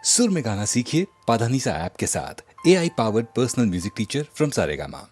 सुर में गाना सीखिए पाधानीसा ऐप के साथ। AI powered personal music teacher from Saregama.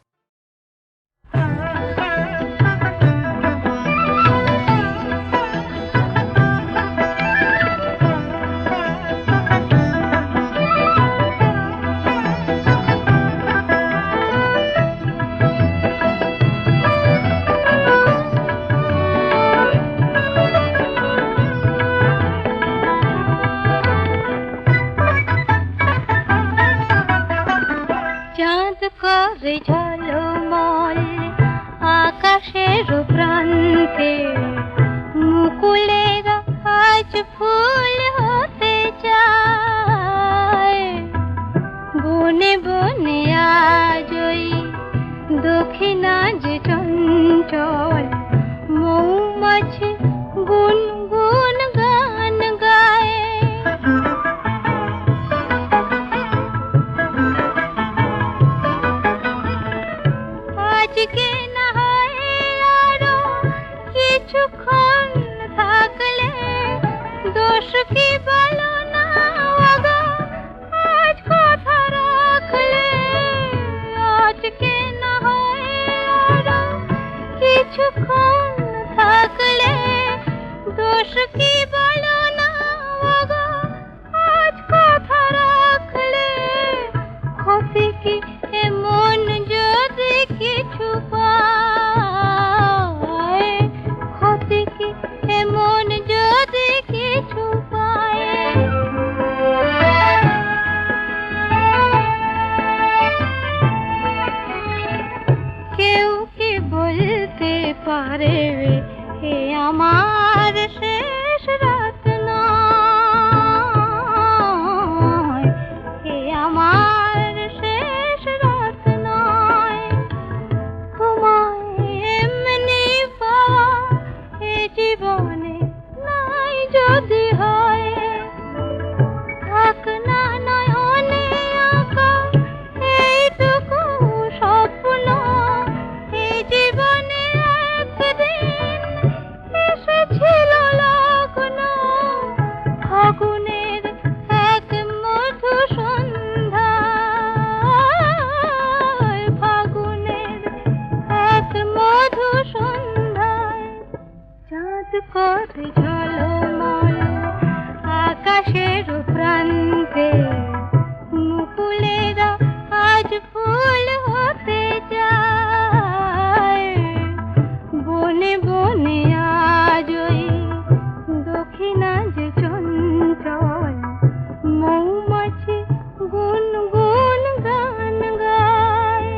করে ঝলমল আকাশের প্রান্তে মুকুলের আজ ফুল হতে চায়। বনে বনে আজই দক্ষিণা যে চঞ্চল মৌমাছি গুনগুন গান গায়। আজকে না হয় আরো কিছুক্ষণ থাকলে দোষ কি বলো না ওগো আজ কথা রাখলে। আজকে না হয় আরো কিছুক্ষণ থাকলে দোষ কি বলো না ওগো আজ কথা রাখলে। ক্ষতি কি এমন যদি কিছু পায়, ক্ষতি কি এমন যদি কিছু পায়। কেউ কি বলতে পারে এ আমার শেষ রাত নয়, এ আমার শেষ রাত নয়। তোমায় এমনি পাওয়া এ জীবনে নাই যদি হয়। থাক না নয়নে আঁকা এইটুকু স্বপ্ন, এই জীবনে একদিন এসেছিল লগ্ন। ফাগুনের এক মধু সন্ধ্যায়, ফাগুনের এক মধু সন্ধ্যায় চাঁদ করে ঝলমল আকাশের প্রান্তে মুকুলেরা আজ ফুল হতে যায়। বনে বনে আজই দক্ষিণা যে চঞ্চল মৌমাছি গুনগুন গান গায়।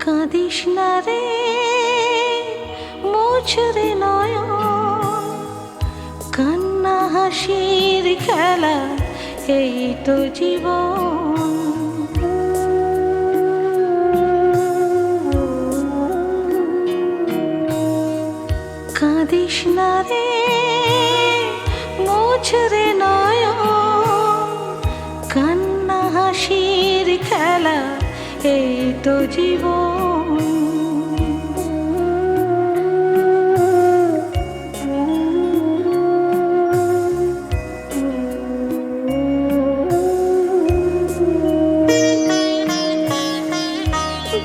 কাঁদিস না রে মোছরে নয়ন, কান্না হাসির খেলা এই তো জীবন। কাঁদিস না রে মোছরে নয়ন, কান্না হাসির খেলা এই তো জীবন।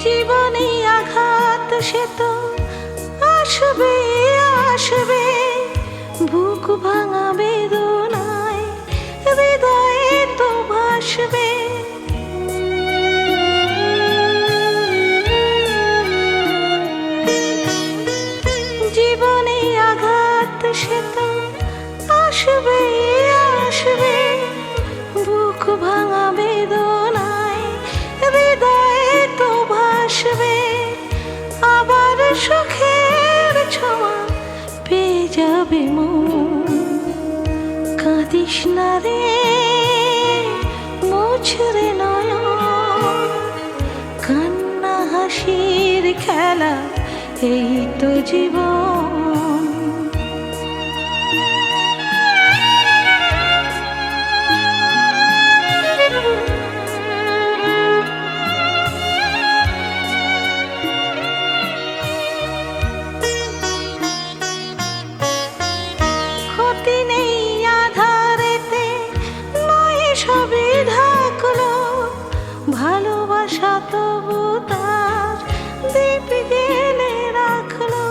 জীবনে আঘাত সে তো আসবে আসবে, বুক ভাঙা বেদনায় হৃদয়ে তো ভাসবে। জীবনে আঘাত সে তো আসবে আসবে, বুক ভাঙা বেদনায় হৃদয়ে তো ভাসবে। আবার সুখের ছোঁয়া পেয়ে যাবে মন। কাঁদিস না রে মুছরে নয়ন, কান্না হাসির খেলা এই তো জীবন। ক্ষতি নেই আধারেতে, নয় সবই ঢাকলো, ভালোবাসা তবু তার দীপ জেলে রাখলো।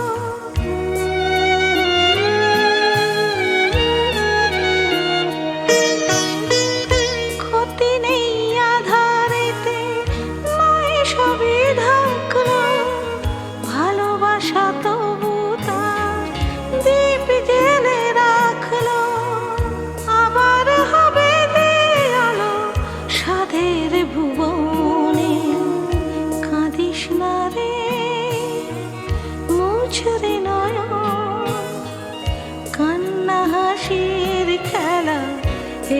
ক্ষতি নেই আধারেতে, নয় সবই ঢাকলো, ভালোবাসা তবু তার দীপ জেলে রাখলো। আবার হবে যে আলো সাধের ভুবনে, কাঁদিস না রে মুছরে নয়ন, কান্না হাসির খেলা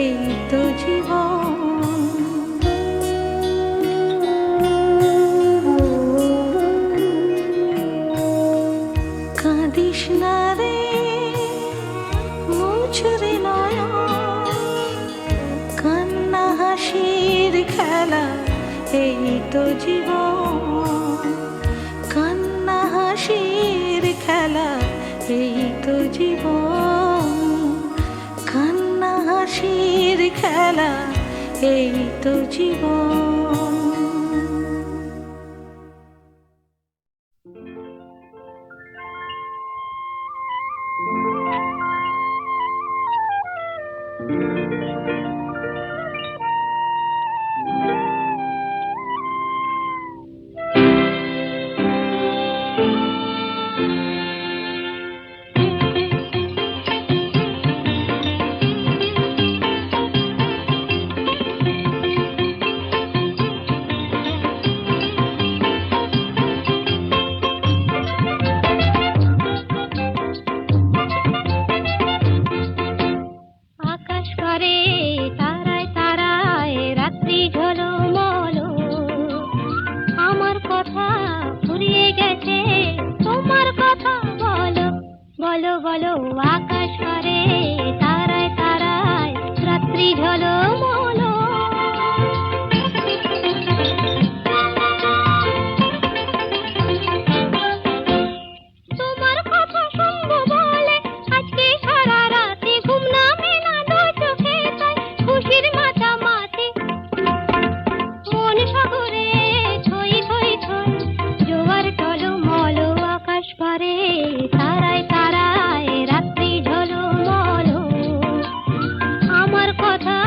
এই তো জীবন। কাঁদিস না রে মুছরে নয়ন, কান্না হাসির খেলা এই তো জীবন। কান্না হাসির খেলা এই তো জীবন। কান্না হাসির খেলা এই তো জীবন। আকাশ পারে তারায় তারায় রাত্রি ঝলমল, আমার কথা ফুরিয়ে গেছে তোমার কথা বলো বলো বলো। আকাশ পারে তারায় তারায় রাত্রি ঝলমল, তোমার কথা শুনবো বলে আজকে সারা রাতে ঘুম নামে না দু চোখে, তাই খুশির মাতামাতি মন সাগরে থই থই থই, জোয়ার টলমল। আকাশ পারে তারায় তারায় রাত্রি ঝলমল, আমার কথা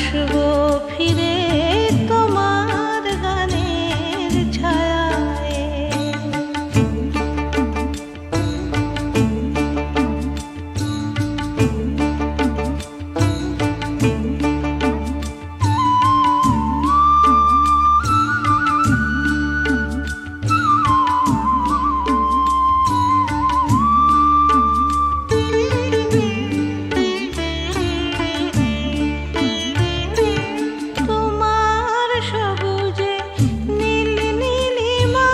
আসবো ফিরে তোমার গানের ছায়ায়। তোমার সবুজে নীল নীলিমায়,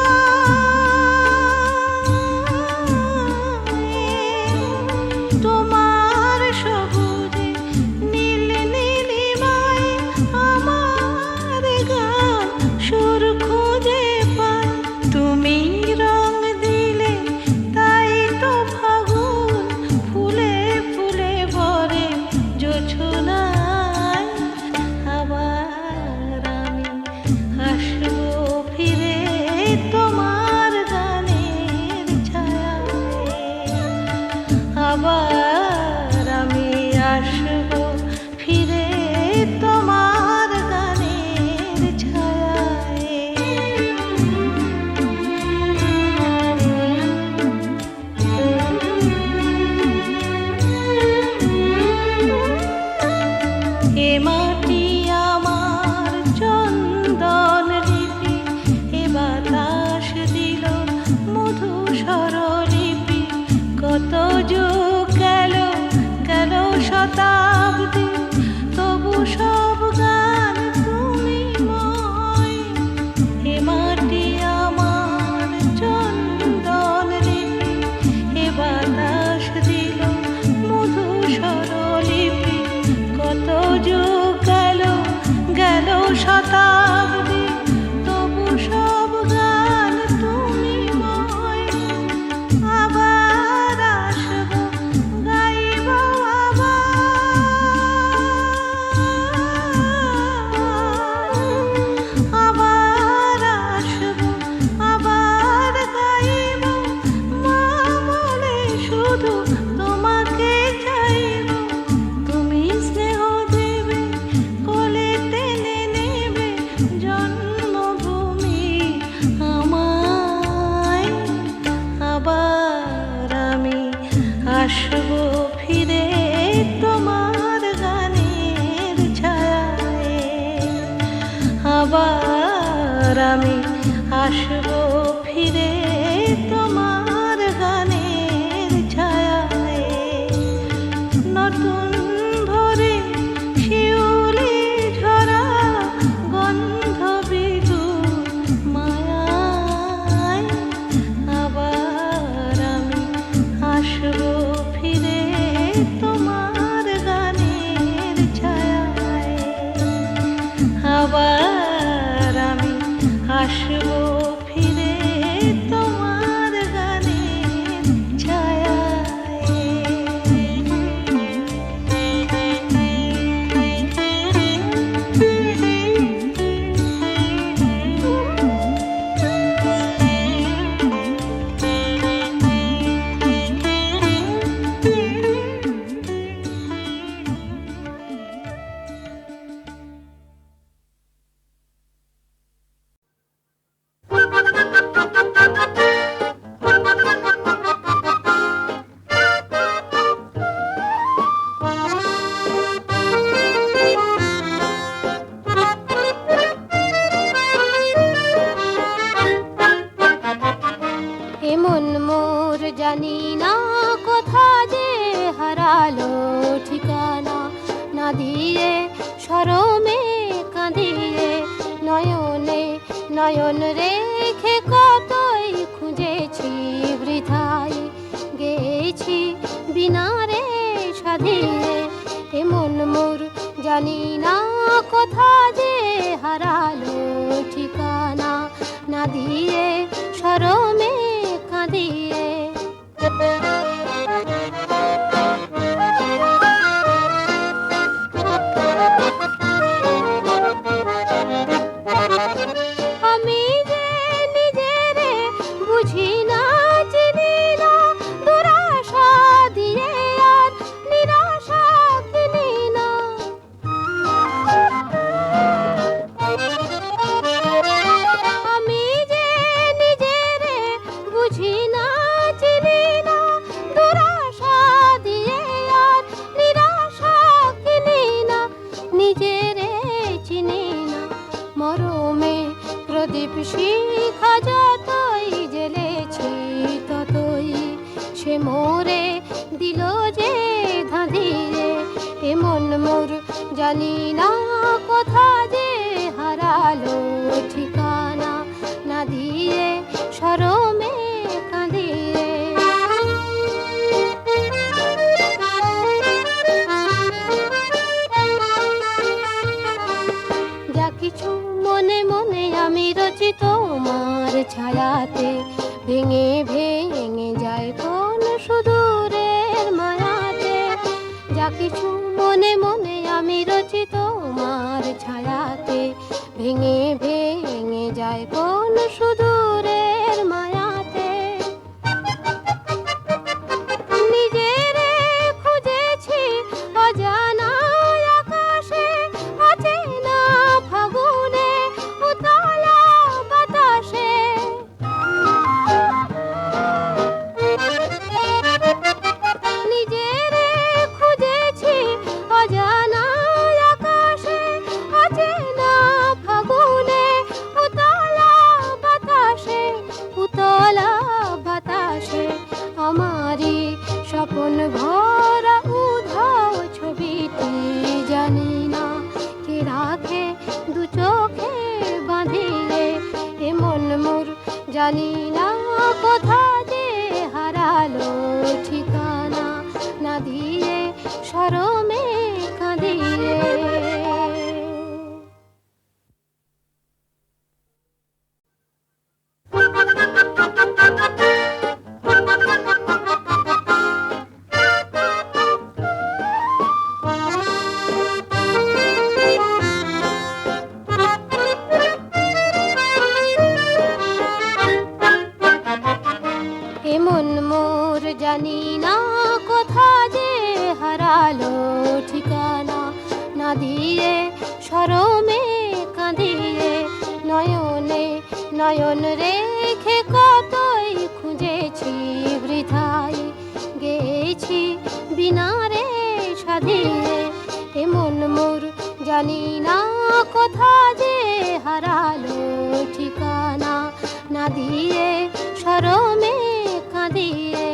তোমার সবুজে নীল নীলিমায় আমার গান সুর খুঁজে পায়। তুমি রং দিলে তাই তো ফাগুন ফুলে ফুলে ভরে জোছনায়। আবার আমি আসবো ফিরে তোমার গানের ছায়ায়। আবার আমি আসবো ফিরে তোমার গানের ছায়ায়। এ মাটি আমার চন্দন লিপি, এ বাতাস দিল মধু স্বরলিপি। কত যুগ গেল গেল শতাব্দী, তবু সব গান তুমি ময়। এ মাটি আমার চন্দন লিপি, এ বাতাস দিল মধু স্বরলিপি। কত যুগ গেল গেল শতাব্দী, তবু সব গান তুমি ময়। আবার আসবো গাইব আবার আসবো আবার গাইব। মা বলে শুধু তোমাকে চাইব, তুমি স্নেহ দেবে কোলে টেনে নেবে জন্মভূমি আমায়। আবার আমি আসবো ফিরে তোমার গানের ছায়ায়। আবার আমি আসবো ফিরে তোমার গানের ছায়ায়। নতুন ভোরে শিউলি ঝরা গন্ধ বিদুর মায়ায়। আবার আমি আসবো ফিরে তোমার গানের ছায়ায়। আবার আমি আসবো ফিরে তোমার গানের এমন মোর জানি না কোথা যে হারালো ঠিকানা, না দিয়ে শরমে কাঁদিয়ে নয়নে নয়ন রেখে কতই খুঁজেছি বৃথায়, গেছি বিনা রে সাধিয়ে। এমন মোর জানি না কোথা যে হারালো ঠিকানা, না দিয়ে শরমে কাঁদিয়ে। আমি যে নিজেরে বুঝি না, চিনি না, দুরাশা দিয়ে আর নিরাশা কিনি না। সে মোরে দিল যে ধাঁধিয়ে এমন মোর জানি না কোথা যে হারালো ঠিকানা না দিয়ে শরমে কাঁদিয়ে যা কিছু মনে মনে আমি রচি তোমার ছায়াতে ভেঙে ভেঙে যায় কোন সুদূরের মায়াতে যা কিছু মনে মনে আমি রচি তোমার ছায়াতে ভেঙে ভেঙে যায় কোন সুদূরের মায়াতে নিজেরে খুঁজেছি অজানা আকাশে অচেনা ফাগুনে উতলা বাতাসে নিজেরে খুঁজেছি অজানা আকাশে অচেনা ফাগুনে উতলা বাতাসে আমারই স্বপন ভরা উধাও ছবিটি জানি না কে রাখে দু চোখে বাঁধিয়ে এমন মোর জানি না কোথা যে হারালো ঠিকানা না দিয়ে শরমে কাঁদিয়ে এমন মোর জানি না কোথা যে হারালো ঠিকানা না দিয়ে শরমে কাঁদিয়ে নয়নে নয়ন রেখে কতই খুঁজেছি বৃথায় গেছি বিনারে সাধিয়ে এমন মোর জানি না কোথা যে হারালো ঠিকানা না দিয়ে শরমে কাঁদিয়ে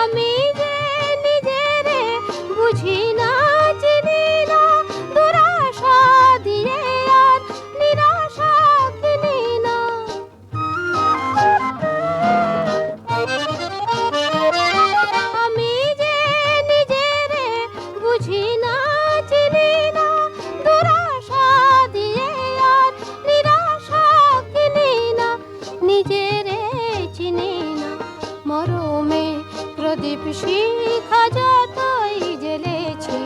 আমি যে নিজেরে বুঝি না চিনি না দুরাশা দিয়ে আর নিরাশা কিনি না আমি যে নিজেরে বুঝি না চিনি না দুরাশা দিয়ে আর নিরাশা কিনি না নিজেরে চিনি না মরমে প্রদীপ শিখা যতই জ্বেলেছি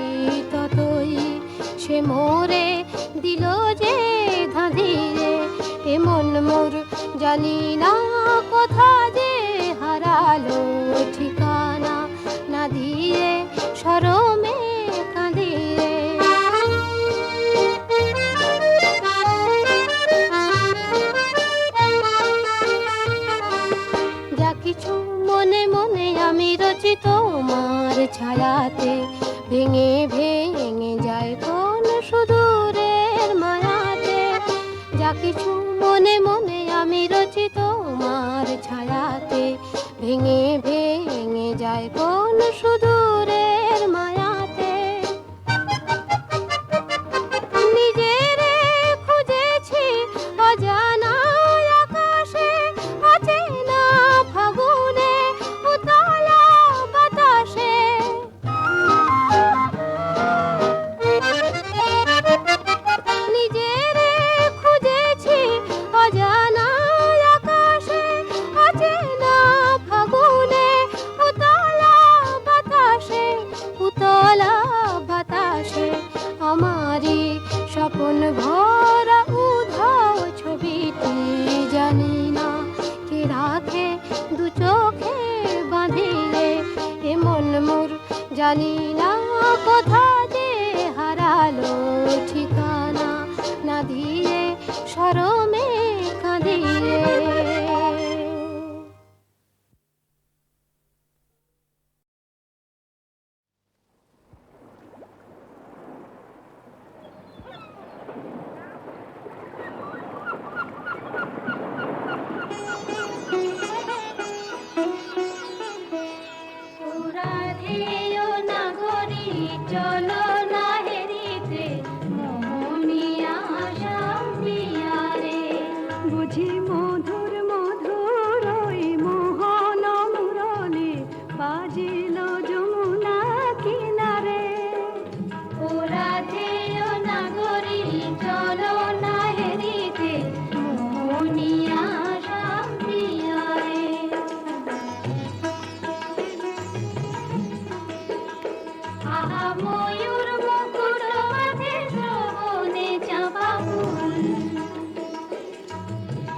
ততই সে মোরে দিল যে ধাঁধিয়ে এমন মোর জানি না কোথা যে হারালো ঠিকানা না দিয়ে শরমে কাঁদিয়ে যা কিছু মনে মনে আমি রচি তোমার ছায়াতে ভেঙে ভেঙে যায় কোন সুদূরের মায়াতে যা কিছু মনে মনে আমি রচি তোমার ছায়াতে ভেঙে ভেঙে যায় কোন সুদূরের মায়াতে নিজেরে খুঁজেছি অজানা আকাশে অচেনা ফাগুনে উতলা বাতাসে নিজেরে খুঁজেছি অজানা আকাশে অচেনা ফাগুনে উতলা বাতাসে আমারই স্বপন ভরা উধাও ছবিটি জানি না কে রাখে দু চোখে বাঁধিয়ে এমন মোর জানি না কোথা যে হারালো ঠিকানা না দিয়ে শরমে কাঁদিয়ে চলো না হেরিতে মোহনিয়া সামরিয়ারে। আহা ময়ূর মুকুট মাথে শ্রবণে চাপা ফুল,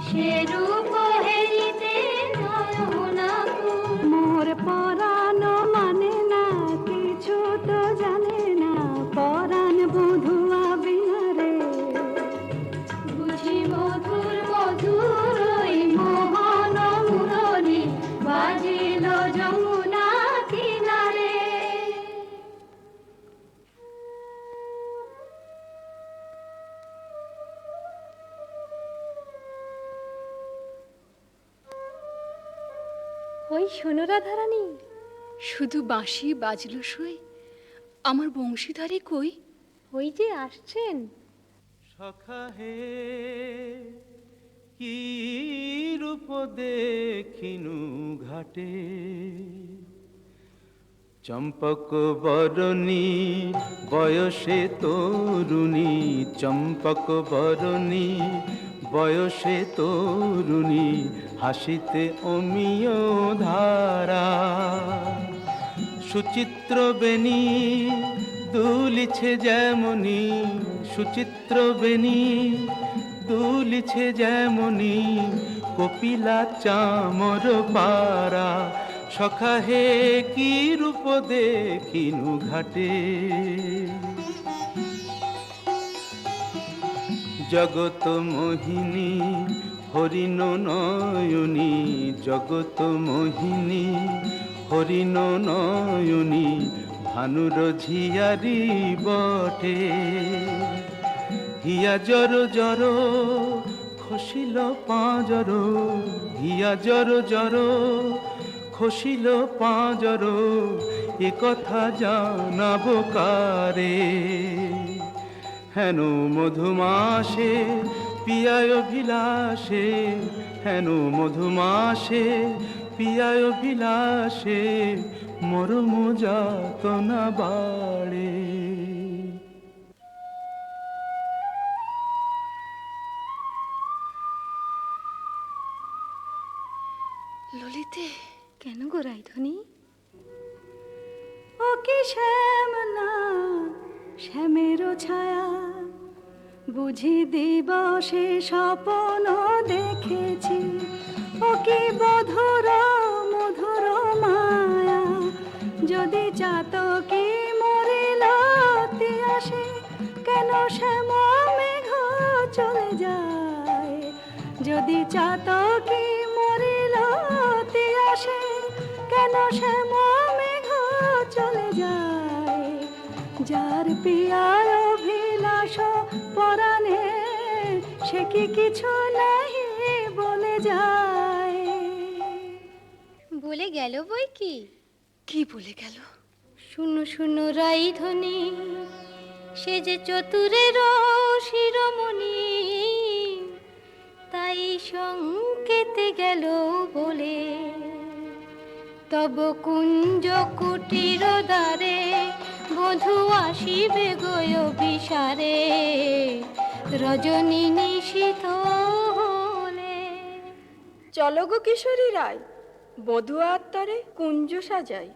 সে রূপ হেরিতে নয়নাকুল। মোর পরানো মানে না কিছু তো জানে না, পরাণ বধুয়া বিনারে বুঝি মধুর মধুর ওই মোহন মুরলী বাজিল যমুনা কিনারে। ওই শোনো রাধারানী, শুধু বাঁশি বাজলো সই, আমার বংশীধারী কই? ওই যে আসছেন। সখা হে কি রূপ দেখিনু ঘাটে, চম্পক বরণী বয়সে তরুণী, চম্পক বরণী বয়সে তরুণী, হাসিতে অমিয় ধারা। সুচিত্র বেণী দুলিছে যেমনি, সুচিত্র বেণী দুলিছে যেমনি, কপিলা চামর পারা। সখা হে কি রূপ দেখিনু ঘাটে, জগত মোহিনী হরিণ নয়নী, জগত মোহিনী হরিণ নয়নী, ভানুর ঝিয়ারি বটে। হিয়া জর জর খসিল পাঁজর, হিয়া জর জর খসিল পাঁজর, এ কথা জানাব কারে। হেন মধুমাসে পিয়ায় অভিলাষে, হেন মধুমাসে পিয়ায় অভিলাষে, মরম যাতনা বাড়ে। ললিতে, কেন গো রাইধনী? ও কি শ্যাম না শ্যামেরও ছায়া, বুঝি দিবসে স্বপ্ন দেখেছি। ও কি মধুর মধুর মায়া, যদি চাতকি মরিল আসে, কেন শ্যাম মেঘ চলে যায়। যদি চাতকি মরিল আসে, কেন শ্যাম মেঘ চলে যায়। যার পিয়ার অভিলাষ পরাণে, সে কি কিছু নাহি বলে যায়। বলে গেল বই কি? কি বলে গেল? শুনো শুনো রাইধনী, সে যে চতুরের শিরোমণি, তাই সংকেতে গেল বলে। তব কুঞ্জ কুটির দ্বারে বধূ আসিবে গয় বিসারে, রজনী নিশীথ হলে। চলো গো কিশোরী রায়, বধূ আত্মারে কুঞ্জ সাজাই।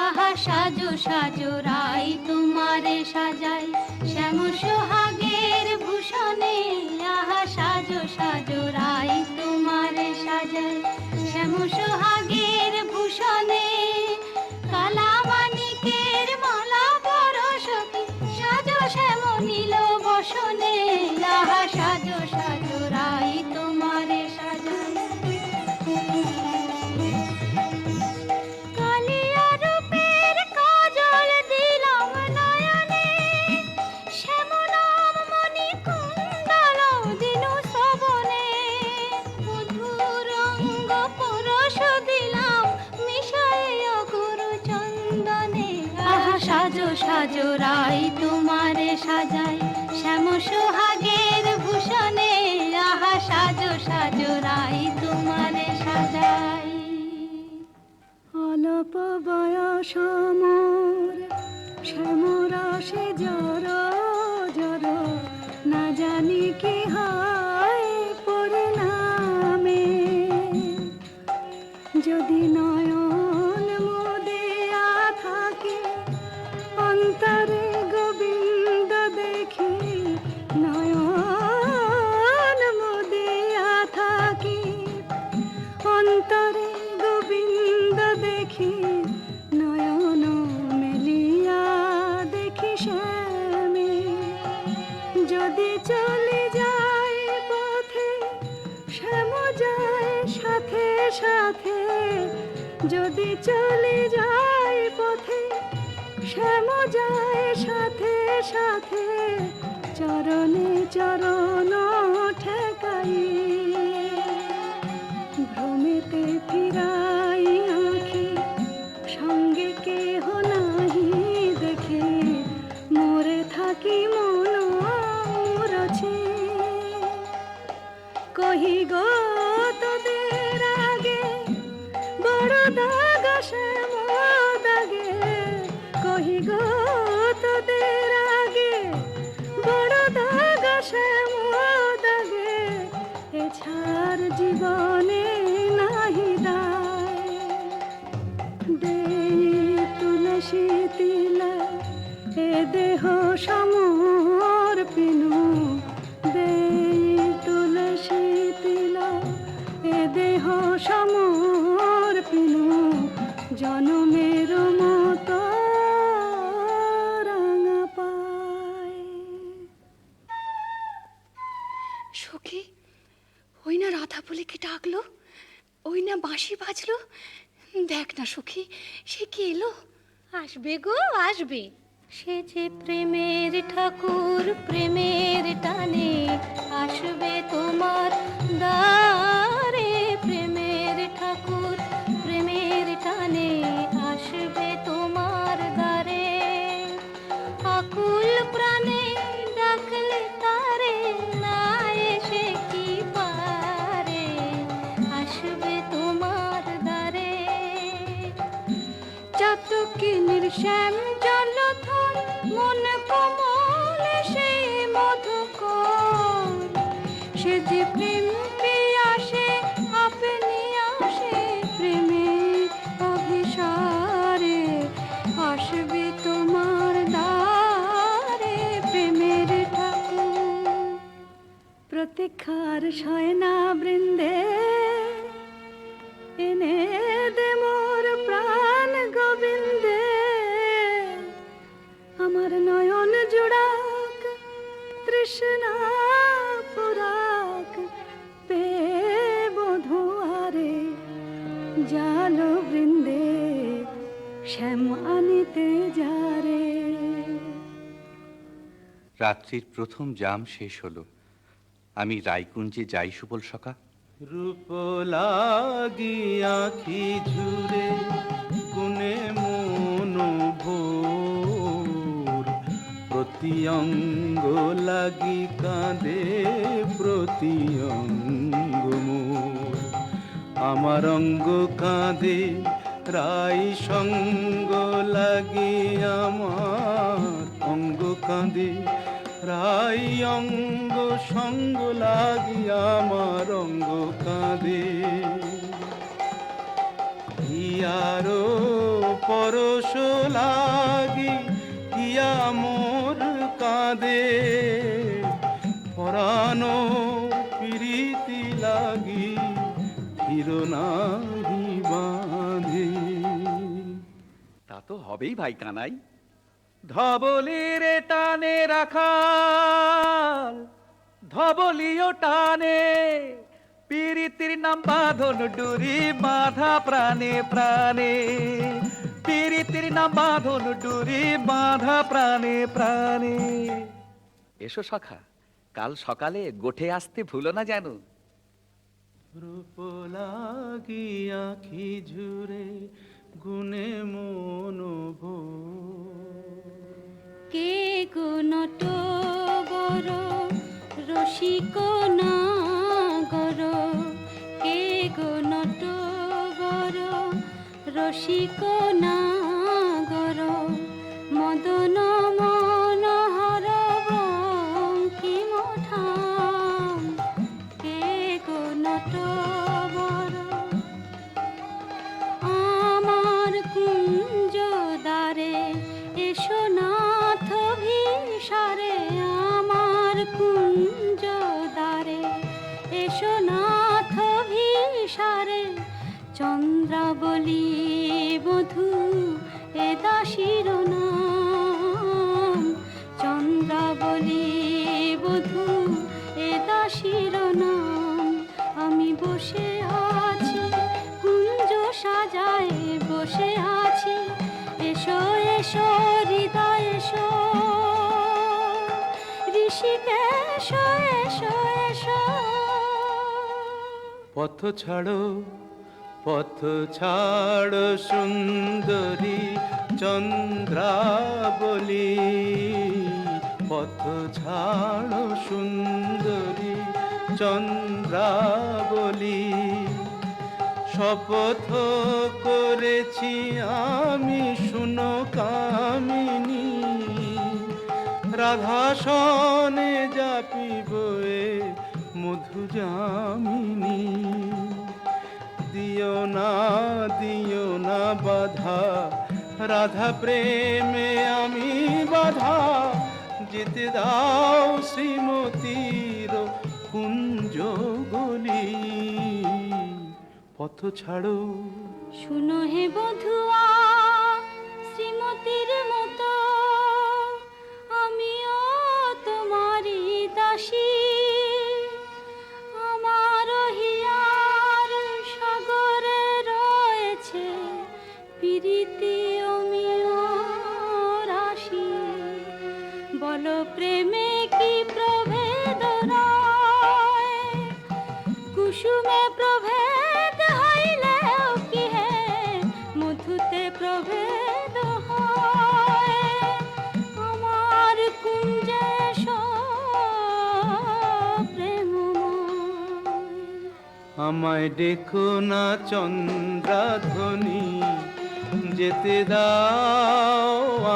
আহা সাজো সাজো রাই তোমারে সাজাই, শ্যাম সোহাগের ভূষণে। আহা সাজো সাজো রাই তোমারে সাজাই, শ্যাম সোহাগের ভূষণে। কালা মানিকের মালা পরশকে, সাজো শ্যাম নীল বসনে। আহা সাজো সাজো রাই তোমারে সাজাই। কালিয়া রূপের কাজল দিলাম নয়নে, শ্যামলাম মণি কুণ্ডল দিনু শ্রবণে। মধুর অঙ্গ পরশ দিলাম মিশায় গুরু চন্দনে। আহা সাজো সাজো রাই তোমারে সাজাই, শ্যাম সোহাগের ভূষণে। আহা সাজো সাজো রাই তোমারে সাজাই। অল্প বয়স মোর শ্যামরা যদি চলে যায় পথে, শ্যাম যায় সাথে সাথে, চরণে চরণ ঠেকাই, ভ্রমেতে ফিরাই আঁখি, সঙ্গে কেহ নাহি দেখে, মরে থাকি মন রছে। কহি গো তোদের আগে, বড় দাগ শ্যাম দাগে, কহি গো তোদের আগে, বড় দাগ শ্যাম দাগে, এছাড় জীবনে নাহি দায়। দেই তুলসী তিলা এ দেহ সমর্পিনু, দেই তুলসী তিলা এ দেহ সমর্পিনু, জনমের মতো রাঙা পায়। সখী, ওই না রাধা বলে কি ডাকলো, ওই না বাঁশি বাজলো, দেখ না সখী, সে কি এলো। আসবে গো আসবে, সে যে প্রেমের ঠাকুর, প্রেমের টানে আসবে তোমার দ্বারে, প্রেমের ঠাকুর, প্রেমের টানে আসবে তোমার দ্বারে। আকুল প্রাণে ডাকলে তারে, না এসে কি পারে, আসবে তোমার দ্বারে। চাতকিনীর শ্যাম জলধর, মন কোমল সেই মধুকর, সে যে প্রেম পিয়াসে আপনি আসে, প্রেমের অভিসারে আসবে তোমার দ্বারে, প্রেমের ঠাকুর। প্রতীক্ষার শয়না বৃন্দে এনে দে মোর প্রাণ গোবিন্দে, আমার নয়ন জুড়াক তৃষ্ণা পুরাক, পে বধুয়ারে জাল বৃন্দে, শ্যাম আনিতে যারে। রাত্রির প্রথম জাম শেষ হলো, আমি রায়কুঞ্জে যাই সুবল সখা। রূপ লাগি আঁখি ঝুরে, গুনে মন ভোর, প্রতি অঙ্গ লাগি কাঁদে, প্রতি অঙ্গ মোর। আমার অঙ্গ কাঁদে রাই সঙ্গ লাগি, আমার অঙ্গ কাঁদে রাই অঙ্গ সঙ্গ লাগি, আমার অঙ্গ কাঁদে। হিয়ারো পরশ লাগি, হিয়া মোর কাঁদে, পরানো প্রীতি লাগি, হিরো নাহি বাঁধে। তা তো হবেই ভাই কানাই, ধবলির টানে রাখাল, ধবলিও টানে, পীরিতির নাম বাঁধন ডুরি, বাঁধা প্রাণে প্রাণে, পীরিতির নাম বাঁধন ডুরি, বাঁধা প্রাণে প্রাণে। এসো সখা, কাল সকালে গোঠে আসতে ভুলো না যেন। রূপ লাগি আঁখি ঝুরে, গুনে মন ভোর। কে গো নটবর, রসিক নাগর, কে গো নটবর, রসিক নাগর, মদন মনোহর বঙ্কিম ঠাম, কে গো নটবর। আমার কুঞ্জ দ্বারে এসো নাথ ভিসারে, আমার কুঞ্জ দ্বারে এসো নাথ ভিসারে, চন্দ্রাবলী বধূ এ দাসীর নাম, চন্দ্রাবলী বধূ এ দাসীর নাম। আমি বসে আছি কুঞ্জ সাজায় হৃদয় এসো, ঋষিকেশ এসো এসো। পথ ছাড়ো সুন্দরী চন্দ্রাবলী, পথ ছাড়ো সুন্দরী চন্দ্রাবলী। শপথ করেছি আমি শুনো কামিনী, রাধা সনে জাপিব এ মধু যামিনী। দিও না বাধা, রাধা প্রেমে আমি বাধা, যেতে দাও শ্রীমতীর কুঞ্জ গলি। পথ ছাড়ো শুনো হে বধুয়া, শ্রীমতীর মতো আমিও তোমারই দাসী। আমার হিয়ার সাগরে রয়েছে প্রীতি অমিয় রাশি। বলো প্রেমে কি প্রভেদ রয়, কুসুমে প্রভেদ হইলেও কি হে মধুতে প্রভেদ হয়। আমার কুঞ্জে প্রেমময়। আমায় ডেকো না চন্দ্রাধ্বনি, যেতে দাও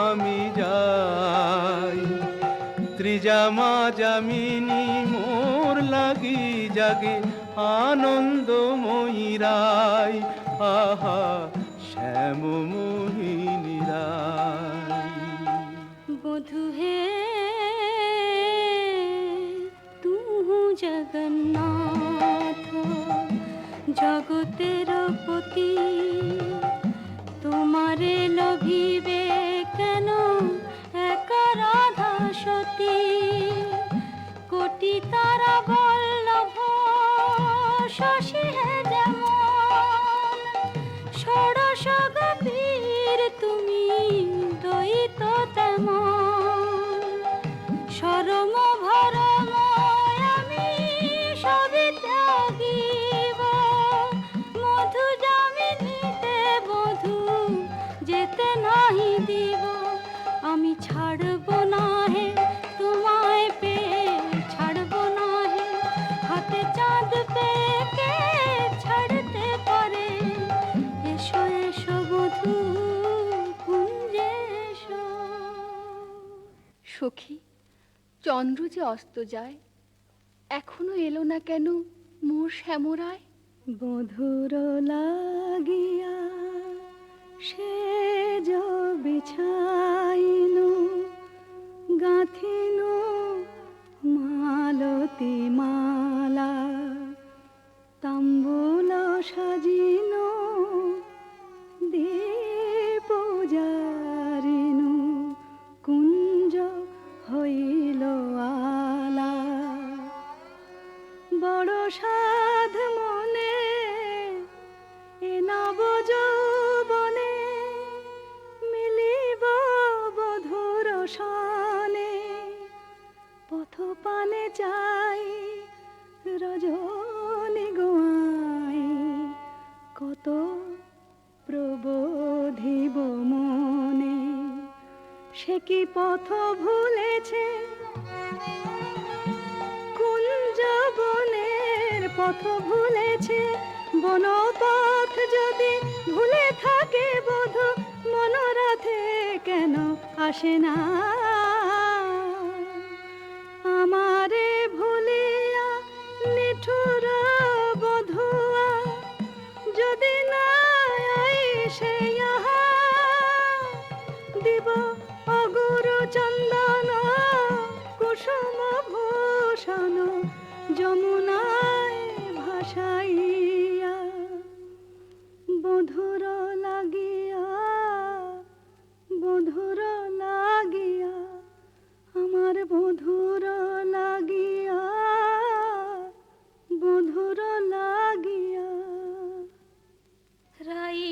আমি যাই। ত্রিজামা যামিনী মোর লাগি জাগে আনন্দময়ী রায়, আহা শ্যাম মোহিনী রায়। বধু হে তুহু জগন্নাথ জগতের পতি, তোমারে লভিবে কেন এক রাধা সতী। কোটি তারা বল্লভ শশী হে যেমন, ষোড়শ গোপীর তুমি দ্বৈত তেমন। সরম ভরম আমি সবই ত্যাগিব, মধু যামিনীতে বধূ যেতে নাহি দিব। আমি ছাড়ব না হে তোমায় পেয়ে, ছাড়ব না হে হাতে চাঁদ পেয়ে কে ছাড়তে পারে। এসো এসো বধূ কুঞ্জে এসো। সখী, চন্দ্র যে অস্ত যায়, এখনো এলো না কেন মোর শ্যামরায়? বধুর লাগিয়া সেজ বিছাইনু, গাঁথিনু মালতী মালা। তাম্বুল সাজিনু দীপ জারিনু, কুঞ্জ হইল আলা। বড় সাধ মনে এ নব যৌবনে, মিলিব বধুর সনে। পথ পানে চাই রজনী গোয়াই, কত প্রবোধিব মনে। সে কি পথ ভুলেছে কুঞ্জ বনের পথ ভুলেছে। বনপথ যদি ভুলে থাকে বধূ, মনোরথে কেন আসে না। আমারে ভুলিয়া নিঠুর বধুয়া, যদি না আইসে ইহা, দিব অগুরু চন্দন কুসুম ভূষণ যমুনায় ভাসাইয়া। বধুর লাগিয়া, বধুর লাগিয়া, আমার বধুর লাগিয়া, বধুর লাগিয়া। রাই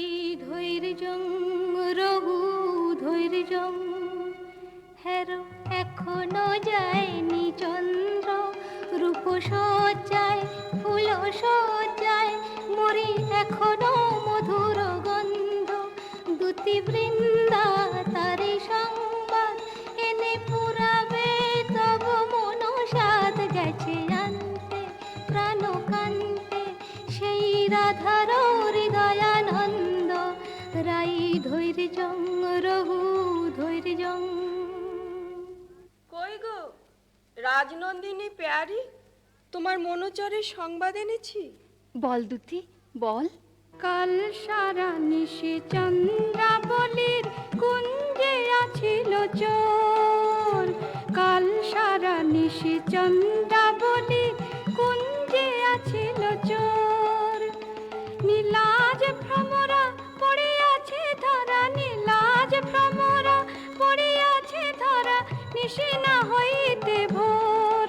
ধৈর্যং রঘু ধৈর্যং হেরো এখনো যায়নি চন্দ্র, রূপ সজ্জায় ফুল সজ্জায় মরি এখনো মধুর গন্ধ। দুতি বৃন্দা তারি সংবাদ এনে পুরাবে তব মন সাদ গেছে জানতে প্রাণ কান্তে সেই রাধার হৃদয়ানন্দ। রাই ধৈর্যং রঘু ধৈর্যং। কই গো রাজনন্দিনী পেয়ারি, তোমার মনোচরের সংবাদ এনেছি। বল দুতি বল। কাল সারা নিশে চন্দ্রাবলীর কুঞ্জে আছিল চোর। কাল সারা নিশে চন্দ্রাবলীর কুঞ্জে আছিল চোর। নীলাজ ভ্রমরা পড়িয়াছে ধরা, নীলাজ ভ্রমরা পড়িয়াছে ধরা, নিশি না হইতে ভোর।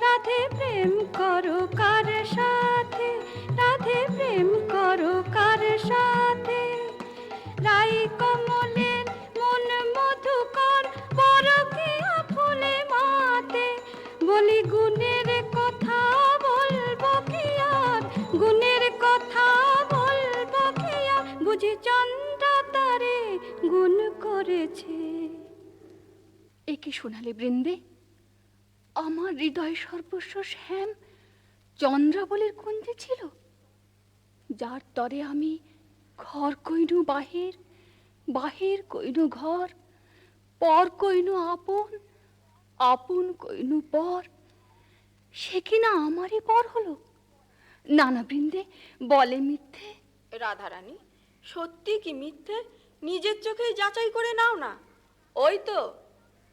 রাধে প্রেম করো কার সাথে, রাধে প্রেম করো কার সাথে। রাই কমলের মন মধুকর, পরকীয়া ফুলে মাতে। বলি গুণের কথা বলবো কি আর, গুণের কথা বলবো কি আর। বুঝি চন্দ্র তারে গুণ করেছে। এ কি শোনালে বৃন্দে? আমার হৃদয় সর্বস্ব শ্যাম চন্দ্রাবলীর কুঞ্জে ছিল, যার তরে আমি ঘর কইনু বাহির, বাহির কইনু ঘর, পর কইনু আপন, আপন কইনু পর। সে কিনা আমারই পর হলো। নানা বৃন্দে বলে মিথ্যে। রাধারানী, সত্যি কি মিথ্যে নিজের চোখেই যাচাই করে নাও না। ওই তো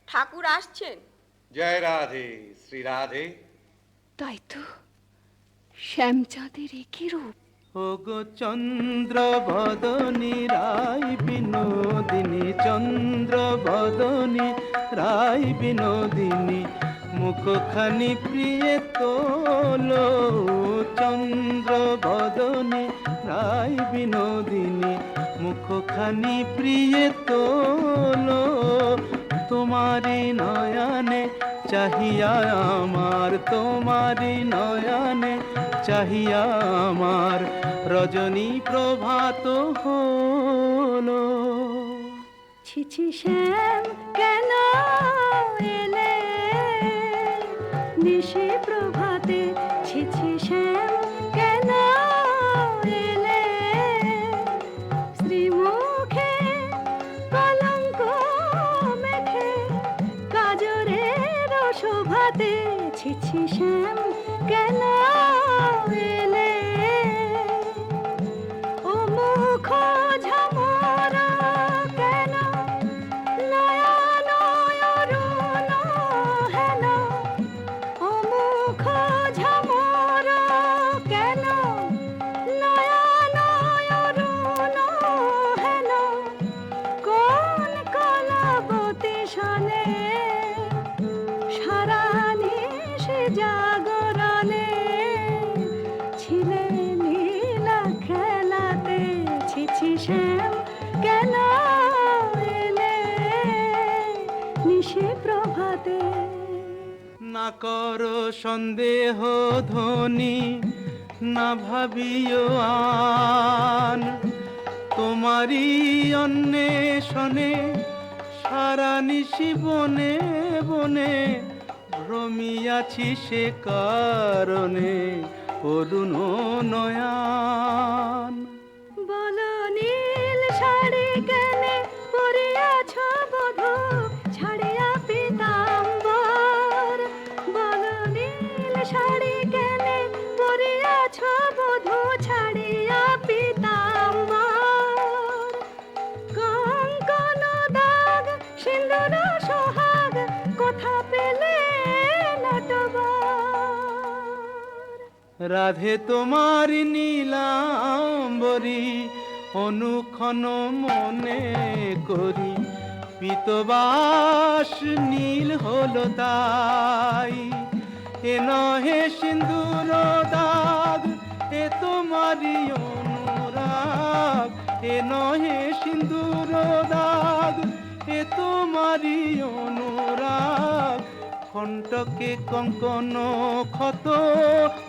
ঠাকুর আসছেন। জয় রাধে শ্রী রাধে। তাই তো, শ্যামচাঁদের একই রূপ। ওগো চন্দ্র বদনী রায় বিনোদিনী, চন্দ্র বদনী রায় বিনোদিনী, মুখখানি প্রিয়ে তোলো। চন্দ্র বদনী রায় বিনোদিনী, মুখখানি প্রিয়ে তোলো। তোমারি নয়নে চাহিয়া আমার, তোমারি নয়নে চাহিয়া আমার রজনী প্রভাত হলো। ছিছি শ্যাম কেন এলে নিশি প্রভাতে, ছিছি শ্যাম কেন এলে। শ্রীমুখে কলঙ্ক মেখে কাজরের শোভাতে, ছিছি শ্যাম কেন এলে। ও মুখ ঝামরা কেন, নয়ন অরুণ হেন। ও মুখ ঝামরা কেন, নয়ন অরুণ হেন। কোন কলাবতী শনে সারা নিশি জাগরণে ছিলে নীলা খেলাতে। ছিছি শ্যাম কেন এলে নিশি প্রভাতে। না করো সন্দেহ ধ্বনি, না ভাবিও আন। তোমারই অন্বেষণে সারা নিশি বনে বনে ভ্রমিয়াছি, সে কারণে অরুণ নয়ান। বলো নীল শাড়ি কেনে পরিয়াছ বধূ, ছাড়িয়া পীতাম্বর। বলো নীল শাড়ি কেনে পরিয়াছ বধূ, ছাড়িয়া পীতাম্বর। কঙ্কন দাগ সিন্দুর সোহাগ কোথা পেলে নটবর। রাধে তোমার নীলাম্বরী অনুক্ষণ মনে করি, পীতবাস নীল হলো তাই। এ নহে সিন্দুর দাগ, এ তোমারই অনুরাগ। এ নহে সিন্দুর দাগ, এ তোমারি অনুরাগ কণ্টকে কঙ্কন ক্ষত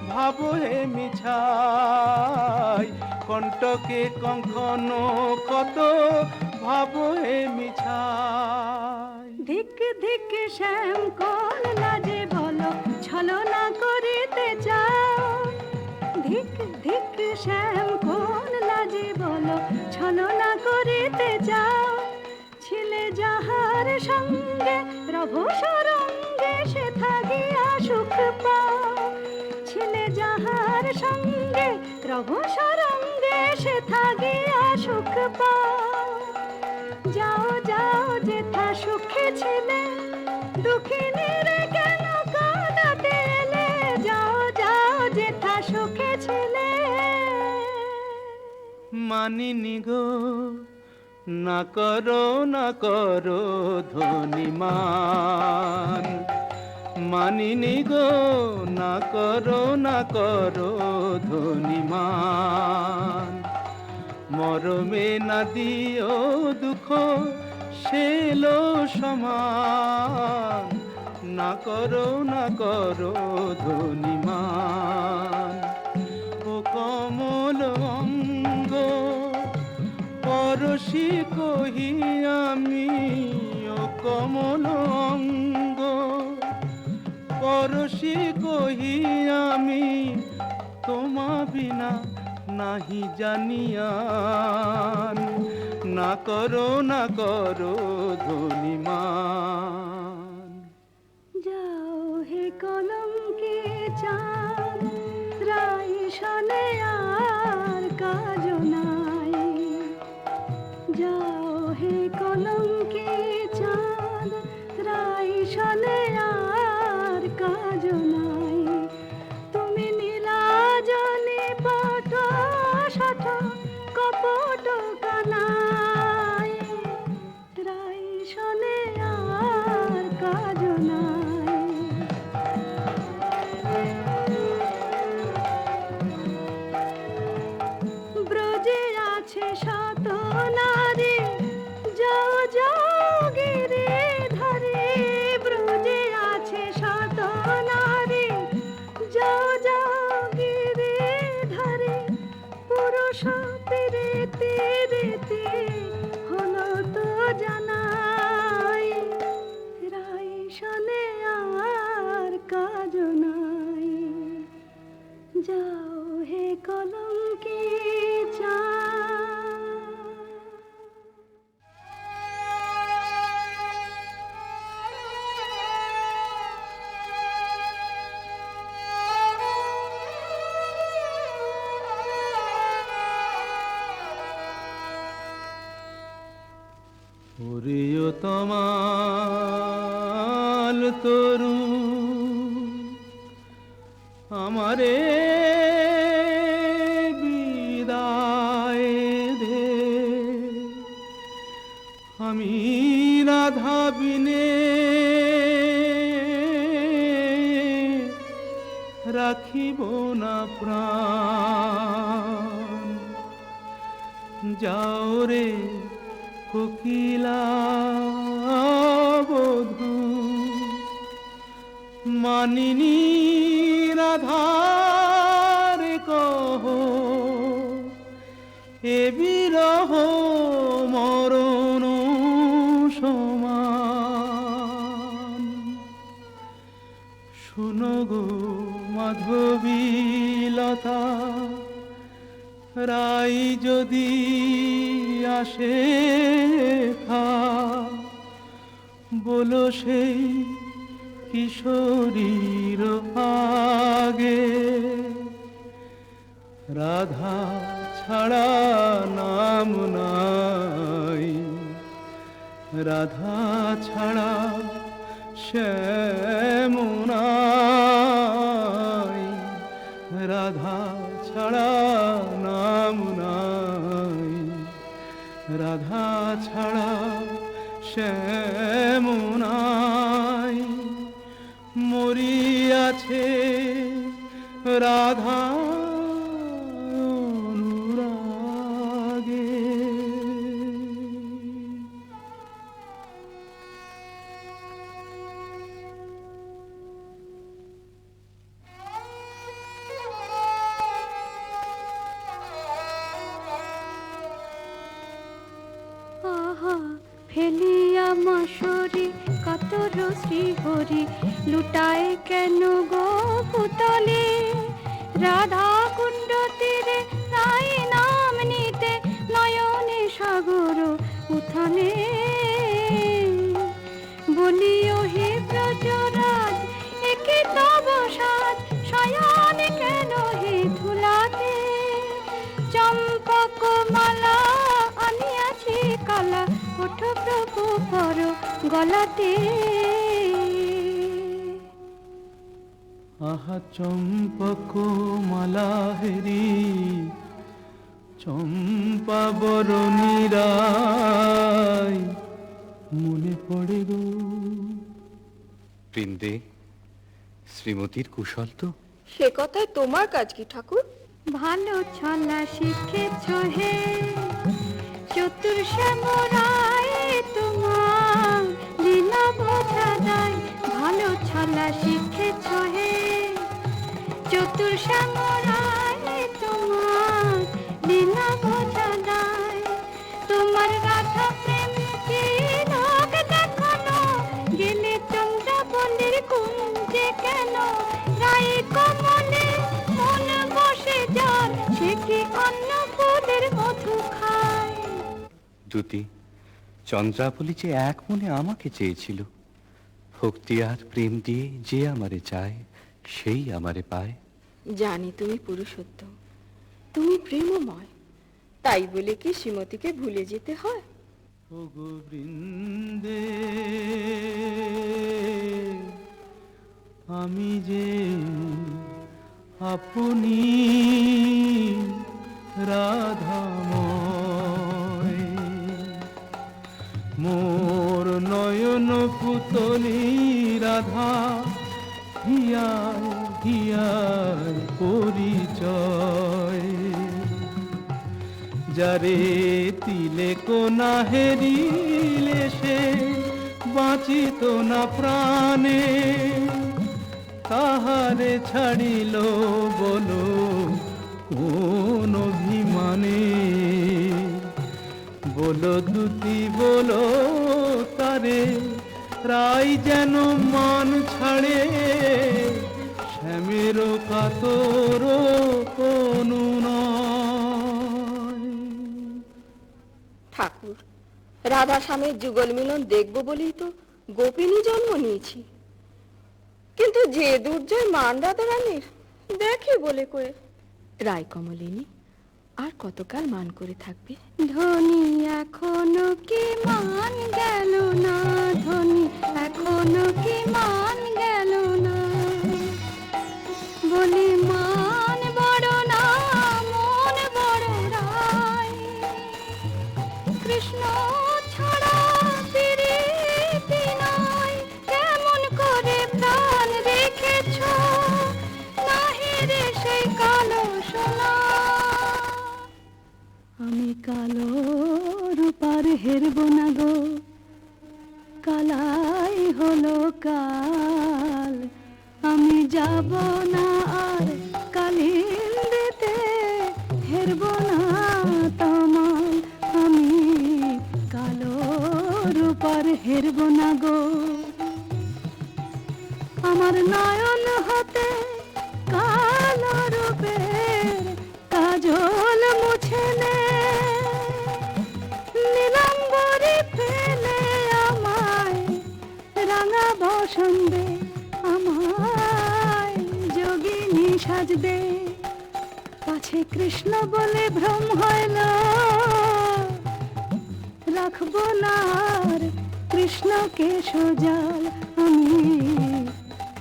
ভাব হে মিছাই কণ্টকে কঙ্কন ক্ষত ভাব হে মিছাই ধিক ধিক শ্যাম কোন লাজে বলো ছলনা করিতে চাও ধিক ধিক শ্যাম কোন লাজে বলো ছলনা করিতে চাও ছিলে যাহার সঙ্গে রভ সরঙ্গে সে থাকিয়া সুখ পাও ছিলে যাহার সঙ্গে রভ সরঙ্গে সে থাকিয়া সুখ পাও যাও যাও যেথা সুখে ছিলে দুঃখিনীর কেন কাঁদাতে এলে যাও যাও যেথা সুখে ছিলে মানিনি গো না করো ধনিমান মানিনি গো না করো ধনিমান মরমে না দিও দুঃখ সেলো সমান না করো ধনিমান ও কমল অঙ্গ পরশি কহি আমি ও কমল অঙ্গ পরশি কহি আমি তোমা বিনা নাহি জানিয়ান না করো ধনিমান যাও হে কলঙ্কে চাঁদ রাই শনে আর কাজ নাই যাও হে কলঙ্কে চাঁদ রাই শনে আর কাজ নাই তুমি নীলাজনে পট শঠ কপট কানাই রাই শনে আর কাজ নাই ব্রজে আছে শত নারী যাও যাও গিরে ধরে ব্রজে আছে শত নারী যাও যাও গিরে ধরে পুরুষ পিরেতে রেতে হলো তো জানাই রাই শনে আর কাজ নাই যাও হে কলঙ্কে প্রিয়তমাল তরু আমারে বিদায় দে আমি রাধা বিনে রাখিব না প্রাণ যাও রে কোকিলা বধূ মানিনী রাধার কহ এ বিরহ মরণ সমান শুনো গো মাধবীলতা রাই যদি আসে বলো সেই কিশোরীর আগে রাধা ছাড়া নাম নাই রাধা ছাড়া শ্যাম নাই রাধা ছাড়া নাম নাই রাধা ছাড়া শ্যাম নাই মরিয়াছে রাধা অনুরাগে কাতর শ্রীহরি লুটায় কেন গো পুতলে রাধা কুণ্ড তীরে তাই নাম নিতে নয়নে সাগর উথানে বলিও হে ব্রজরাজ একে তব সাজ শয়ন কেন হে ধুলাতে চম্পক মালা আনিয়াছি কালা ওঠ প্রভু পর গলাতে আহা চম্পক মালা হেরি চম্পা বরণী রায় মনে পড়ে গো। বৃন্দে, শ্রীমতীর কুশল তো? সে কথায় তোমার কাজ কি ঠাকুর? ভালো ছলা শিখেছ হে চতুর শ্যামরায় তোমার লীলা বোঝা যায় ভালো ছলা শিখেছ হে চতুর শ্যামরায় তোমার লীলা বোঝা যায় তোমার রাধা প্রেম কি লোক দেখানো গেলে চন্দ্রাবলীর কুঞ্জে কেন রাই কমলে মন বসে যার সে কি অন্য ফুলের মধু খায়। দুতি, চন্দ্রাবলী যে এক মনে আমাকে চেয়েছিল, ভক্তি আর প্রেম দিয়ে যে আমারে চায় সেই আমারে পায়। জানি তুমি পুরুষোত্তম, তুমি প্রেমময়, তাই বলে কি শ্রীমতীকে ভুলে যেতে হয়? ও গো বৃন্দে, আমি যে আপনি রাধাময় মোর নয়ন পুতলি রাধা হিয়ায় হিয়ার পরিচয় যারে তিলে কোনা হেরিলে সে বাঁচিত না প্রাণে তাহারে ছাড়িল বলো কোন অভিমানে বলো দুতি বলো তারে রাই যেন মান ছাড়ে শ্যামের কাতর অনুনয়। ঠাকুর, রাধা স্বামীর যুগল মিলন দেখবো বলেই তো গোপিনী জন্ম নিয়েছি, কিন্তু যে দুর্জয় মান রাধা রানীর দেখে বলে কয়ে রায় কমলিনী আর কতকাল মান করে থাকবে? ধনী এখনো কি মান গেল না, ধনী এখনো কি মান গেল না, বলি মান বড় না মন বড় রায়, কৃষ্ণ ছাড়া প্রীতি নাই, কেমন করে প্রাণ রেখেছ নাহি রে সেই কালো সোনা। আমি কালো রূপার হেরব না গো, কালাই হলো কাল, আমি যাব না আর কালিন্দিতে হেরব না তোমার, আমি কালো রূপার হেরব না গো। আমার নয়ন হতে কালো রূপের কাজল মুছে নে, নীলাম্বরে ফেলে আমায় রাঙা বসন্দে আমায় যোগিনী সাজ দে, পাছে কৃষ্ণ বলে ভ্রম হইল রাখবো না আর কৃষ্ণকে সোজাল, আমি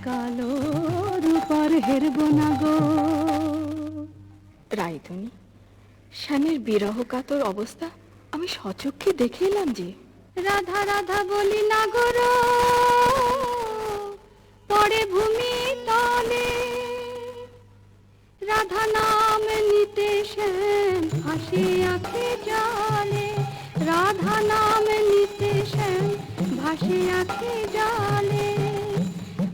কালো রূপার হেরব না গো। রায়ধনী, স্বামীর বিরহ কাতর অবস্থা আমি সচক্ষে দেখে এলাম যে। রাধা রাধা বলি না গো পড়ে ভূমি তলে, রাধা নাম নিতে শ্যাম হাসি আঁখে জলে, রাধা নাম নিতে শ্যাম ভাসে আঁখে জলে,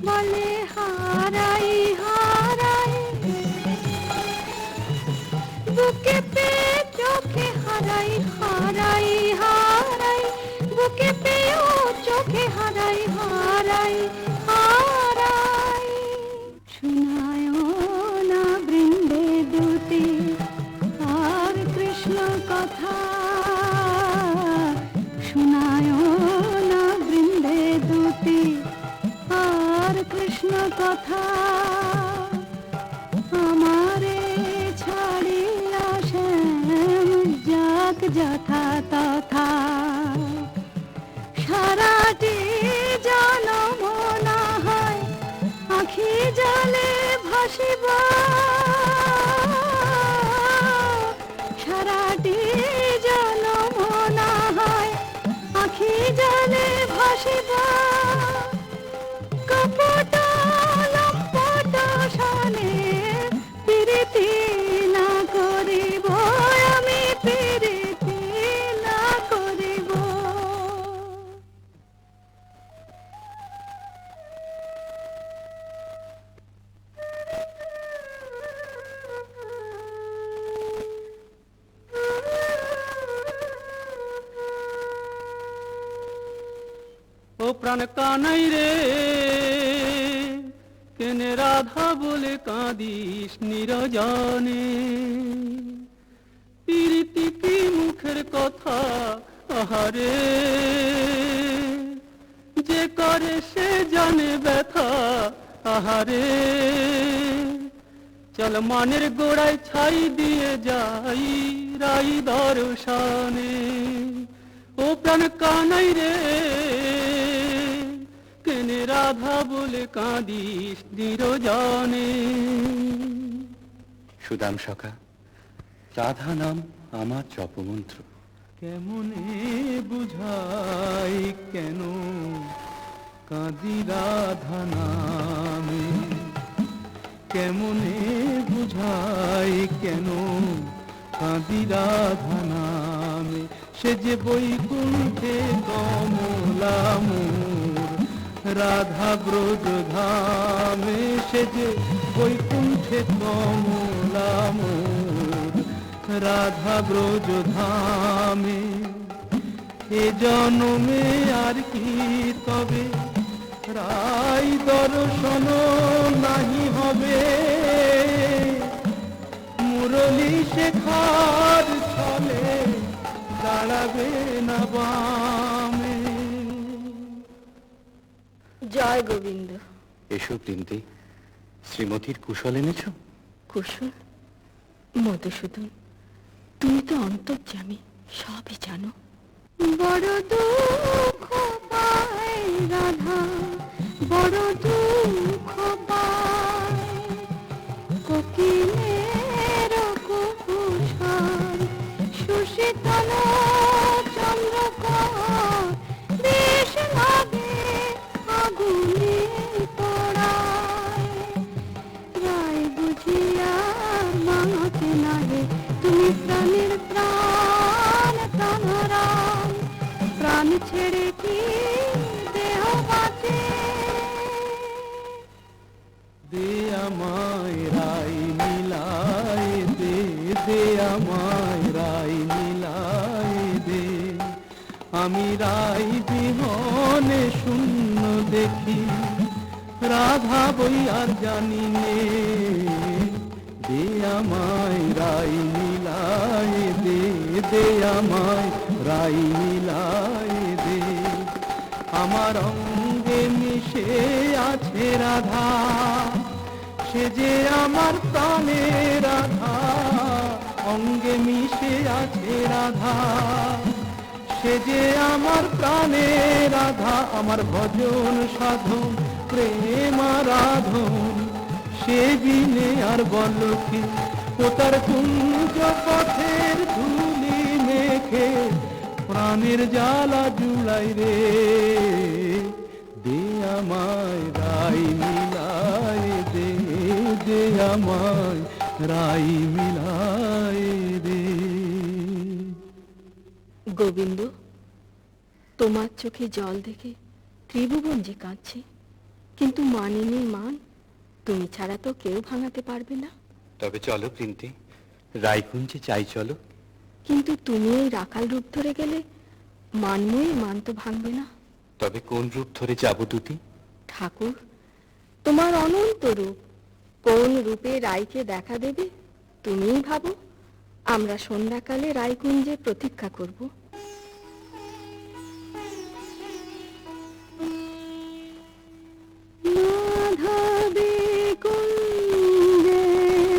বলে হারাই হারাই বুকে পে চোখে হারাই হারাই হারাই বুকে পেয়েও চোখে হারাই হারাই হারাই। শোনায় না বৃন্দে দুটি আর কৃষ্ণ কথা, শোনায় না বৃন্দে দুটি আর কৃষ্ণ কথা। আমারে ছাড়িয়া শ্যাম যাক যথা তথা, সারাটি জনম না হয় আখি জলে ভাসিব, সারাটি জনম না হয় আখি জলে ভাসিব। কপট লম্পট সনে প্রীতি না করিব, আমি প্রীতি না করিব। ও প্রাণ কানাই রে, কেনে রাধা বলে কাঁদিস নিরজনে। প্রীতি কি মুখের কথা, আহারে যে করে সে জানে ব্যথা, আহারে চল মানের গোড়ায় ছাই দিয়ে যাই রাই দর্শনে। ও প্রাণ কানাই রে, কেনে রাধা বলে কাঁদিস নিরজনে। সুদাম সখা, রাধা নাম আমার জপমন্ত্র। কেমনে বুঝাই কেন কাঁদি রাধা নামে, কেমনে বুঝাই কেন কাঁদি রাধা নামে। সে যে বৈকুণ্ঠে কমলা মোর রাধা ব্রজ ধামে, সে যে বৈকুণ্ঠে কমলা মোর রাধা ব্রজ ধামে। এ জনমে আর কি তবে রাই দর্শন নাহি হবে, মুরলী শেখার ছলে দাঁড়াবে না বামে। জয় গোবিন্দ। এসব বৃন্দে শ্রীমতীর কুশল এনেছ? কুশল? মধুসূদন, তুমি তো অন্তর্যামী, সবই জানো। বড় দুঃখ পায় রাধা, বড় দুঃখ পায়, কোকিলের কুকুর সুশীতল চন্দ্রকর, বেশ লাগে আগুনে পোড়ায়। রায় বুঝিয়া মাকে নাহে তুমি প্রাণের প্রাণ প্রাণরাম, প্রাণ ছেড়ে কি দেহ বাঁচে। দে আমায় রাই মিলায় দে, দে আমায় রাই মিলায় দে। আমি রাই বিহনে শূন্য দেখি, রাধা বই আর জানি নে। দে আমায় রাই মিলায় দে, দে আমায় রাই মিলায় দে। আমার অঙ্গে মিশে আছে রাধা, সে যে আমার প্রাণে রাধা। অঙ্গে মিশে আছে রাধা, সে যে আমার প্রাণে রাধা। আমার ভজন সাধন প্রেম আরাধন, সে বিনে আর বল কি। ও তার কুঞ্জ পথের ধুলি মেখে প্রাণের জ্বালা জুড়াই রে। দে আমায় রাই মিলায় দে, দে আমায় রাই মিলায় দে। গোবিন্দ, তোমার চোখে জল দেখে ত্রিভুবন যে কাঁদছে, কিন্তু মানিনী মান তুমি ছাড়া তো কেউ ভাঙাতে পারবে না। তবে চলো বৃন্দে, রায়কুঞ্জে চাই চলো। কিন্তু তুমি এই রাখাল রূপ ধরে গেলে মানময়ী মান তো ভাঙবে না। তবে কোন রূপ ধরে যাব দুটি? ঠাকুর, তোমার অনন্ত রূপ, কোন রূপে রায়কে দেখা দেবে তুমিই ভাবো। আমরা সন্ধ্যাকালে রায়কুঞ্জে প্রতীক্ষা করব। মাধবী কুঞ্জে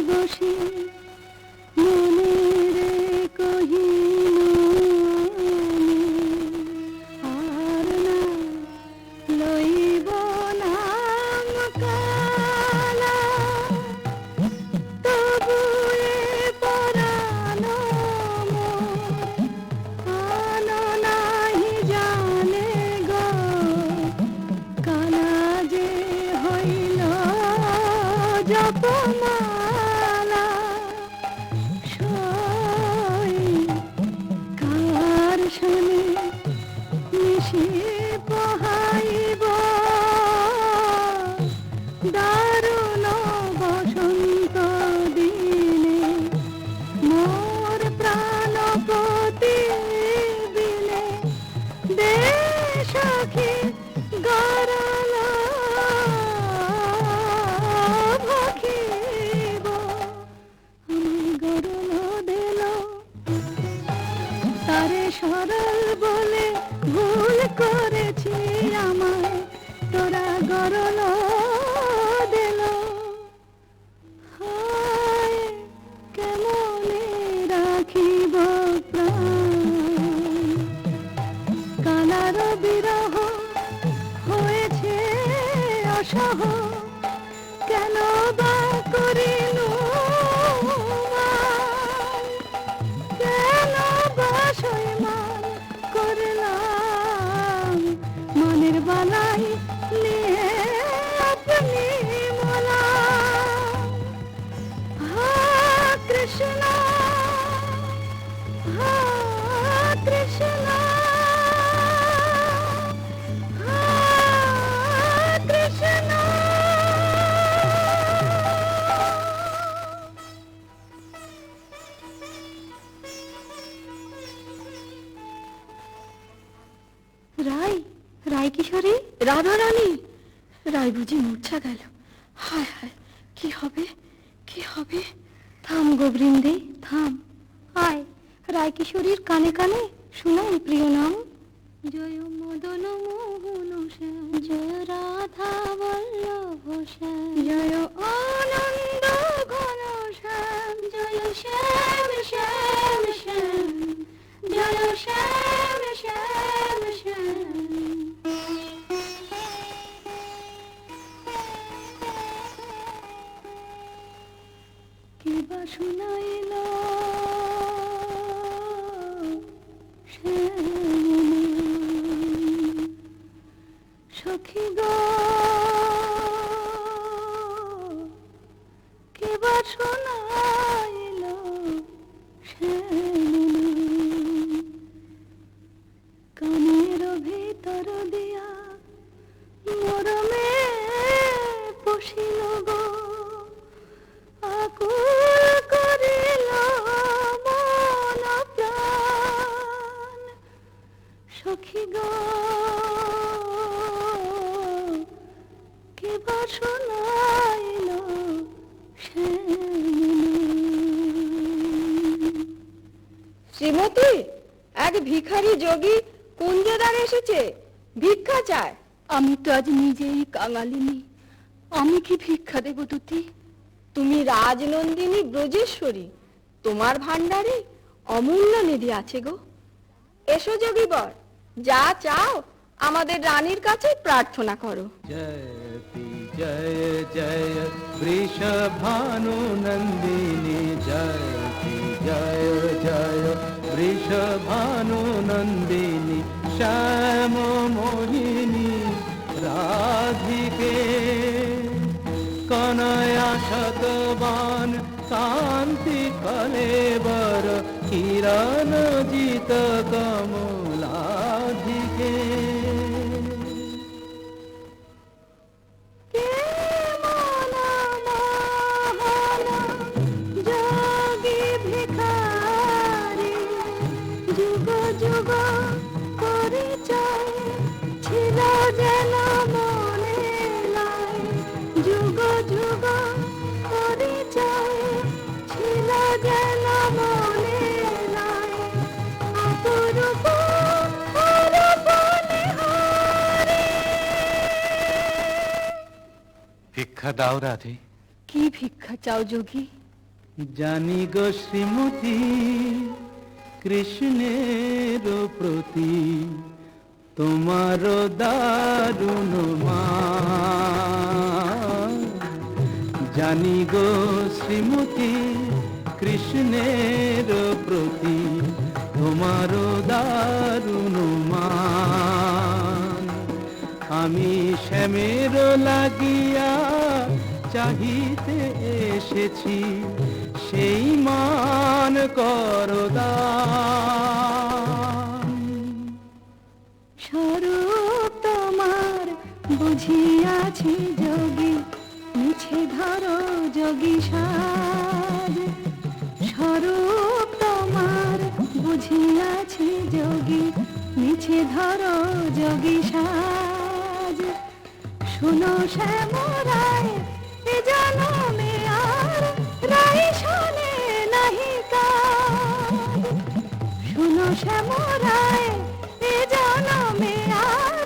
বসে মনেরে কহিনু আর না লইব নাম কালা, তবু এ পরাণ মোর আন নাহি জানে গো, কানা যে হইল জপমালা। সই কার শনে নিশি পোহাইব, দারুণ বসন্ত দিনে মোর প্রাণপতি বিনে। দে সখী গরল ভখিব, আমি গরল দিল তারে সরল বলে ভুল করেছি আমায়, তোরা গরল দিল। হায় কেমনে রাখিব প্রাণ, কানার বিরহ হয়েছে অসহ, কেন বা করিনু মান, কেন বা সইমান করলাম মনের বালাই নিয়ে আপনি মোলা। হা কৃষ্ণ, হা কৃষ্ণ, হা কৃষ্ণ। রায়, রায় কিশোরী, রাধা রানী, রায় বুঝি মূর্ছা গেল। হায় হায়, কি হবে, কি হবে? থাম গো বৃন্দে থাম, আয় রায় কিশোরীর কানে কানে শুনাই প্রিয় নাম। জয় মদন মোহন শ্যাম, জয় রাধা বল্লভ শ্যাম, জয় আনন্দ ঘন শ্যাম, জয় শ্যাম শ্যাম শ্যাম, জয় শ্যাম শ্যাম শ্যাম। কে বা শুনাইল সখী গো, কে বা শুনাইল কানের ভিতর দিয়া মরমে পশিল গো, আকুল করিল মন প্রাণ। সখী গো, কে বা শোনাইল শ্রীমতী, এক ভিখারি যোগী কুঞ্জদার এসেছে, ভিক্ষা চায়। আমি তো আজ নিজেই কাঙালিনী, আমি কি ভিক্ষা দেব দুটি? তুমি রাজনন্দিনী ব্রজেশ্বরী, তোমার ভান্ডারে অমূল্য নিধি আছে গো। এসো যোগীবর, যা চাও আমাদের রানীর কাছে প্রার্থনা করো। जयति जय जय वृषभानु नन्दिनी, जयति जय जय वृषभानु नन्दिनी, श्याम मोहिनी राधिके कनया शतवान कांति कलेवर, किरण जित कमलाधिके। কে মন মোহন যোগী ভিখারি, যুগ যুগ ভিক্ষা দাও রাধে। কি ভিক্ষা চাও যোগী? জানি গো শ্রীমতী কৃষ্ণের প্রতি তোমার দারুণ মান। জানি গো শ্রীমতী কৃষ্ণের প্রতি তোমার দারুণ মান। আমি শ্যামের লাগিয়া চাহিতে এসেছি, সেই মান করদান। স্বরূপ তোমার বুঝিয়াছি যোগী, মিছে ধরো যোগী সাজ। স্বরূপ তোমার বুঝিয়াছি যোগী, মিছে ধরো যোগী সাজ। শোনো শ্যামরায় এ জনমে আর রাই শোনে নাহি কাজ। শোনো শ্যামরায় এ জনমে আর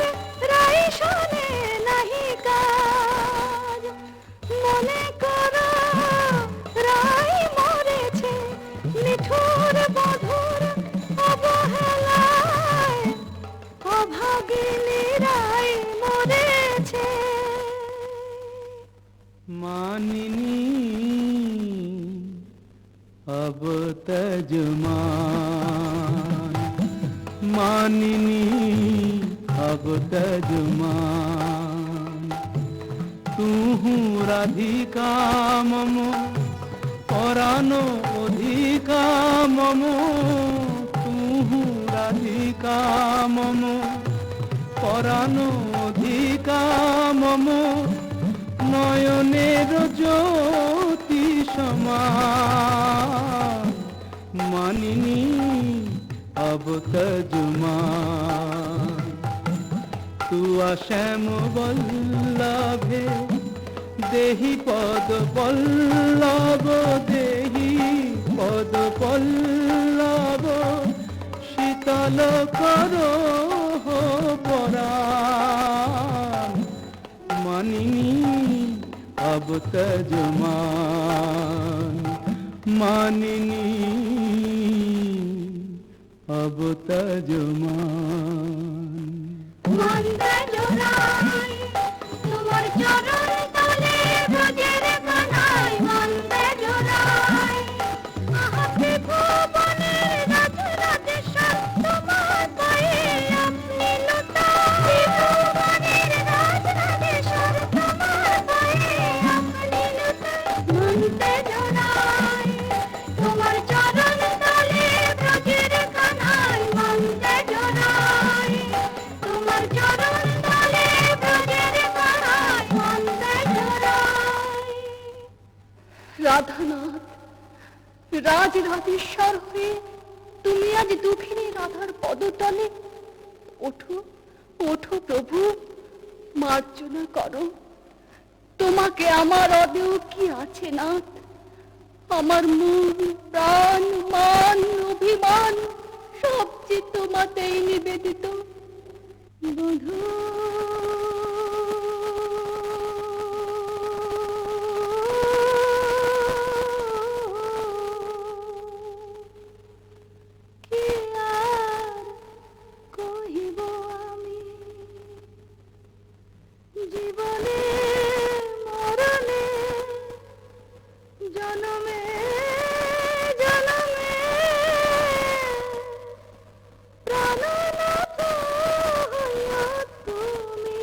রাই শোনে নাহি কাজ। মনে করো রাই মরেছে নিঠুর বধুর অবহেলায়, অভাগিনী রাই মরেছে। মানিনী अब तजमान, मानिनी अब तजमान। तू राधिका मम परानो अधिका मम, तू राधिका मम परानो अधिका मम। নয়নের জ্যোতি সমান, মানিনী अब तजमान। तू শ্যাম বল্লভে দেহি পদ পল্লব, দেহি পদ পল্লব। শীতল করো পরাণ, মানিনী अब तजमान। मानिनी अब तजमान। মন্দে জোড়াই তোমার চরণ তলে ব্রজের কানাই, মন্দে জোড়াই আহাতে ভুবনের রাজ রাজেশ্বর তোমার পায়ে আপনি লুটাই। ভুবনের রাজ রাজেশ্বর তোমার পায়ে আপনি লুটাই। মন্দে জোড়াই তোমার চরণ তলে ব্রজের কানাই, মন্দে জোড়াই তোমার চরণ তলে ব্রজের কানাই, মন্দে জোড়াই। রাধানাথ, রাজ রাধেশ্বর হয়ে তুমি আজ দুঃখিনী রাধার পদতলে। ওঠো ওঠো প্রভু, মার্জনা করো। তোমাকে আমার অদেও কি আছে নাথ? আমার মন প্রাণ মান অভিমান সব যে তোমাতেই নিবেদিত। বধূ কি আর কহিব আমি, জীবনে মরণে জনমে জনমে প্রাণনাথ হইয়া তুমি।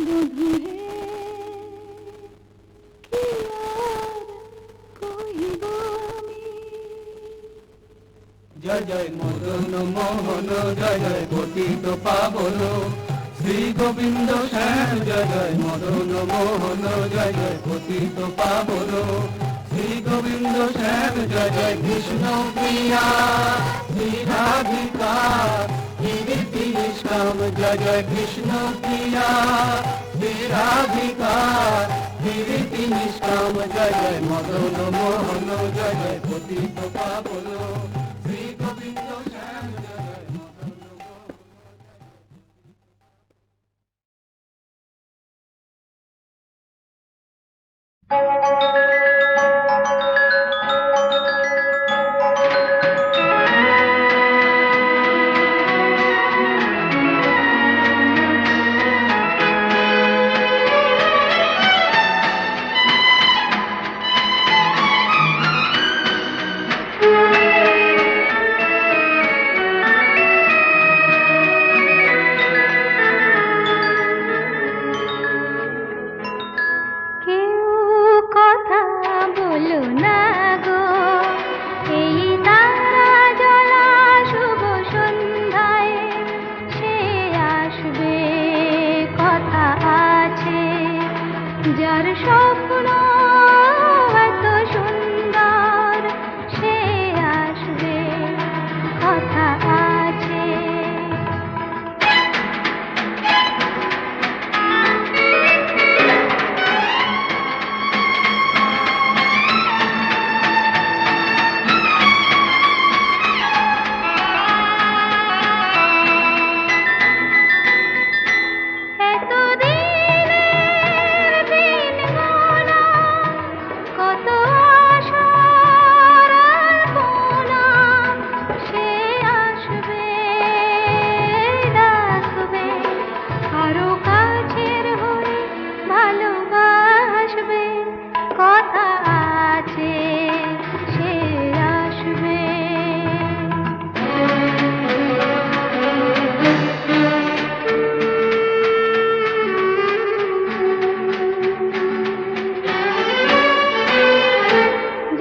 বধূ হে কি আর কহিব আমি। জয় জয় মদন মোহন, জয় জয় পতিত পাবন শ্রী গোবিন্দ শ্যাম। জয় জয় মদন মোহন, জয় জয় পতিত পাবন শ্রী গোবিন্দ শ্যাম। জয় জয় কৃষ্ণ প্রিয়া শ্রী রাধিকা কীর্তি নিষ্কাম। জয় জয় কৃষ্ণ প্রিয়া শ্রী রাধিকা কীর্তি নিষ্কাম। জয় জয় মদন মোহন, জয় জয় পতিত পাবন শ্রী গোবিন্দ শ্যাম। জয় জয় স্বপ্ন এত সুন্দর সে আসবে কথা আছে। কত আশার আলপনা সে আসবে ডাকবে আরো কাছের হয়ে ভালোবাসবে কথা আছে সে আসবে।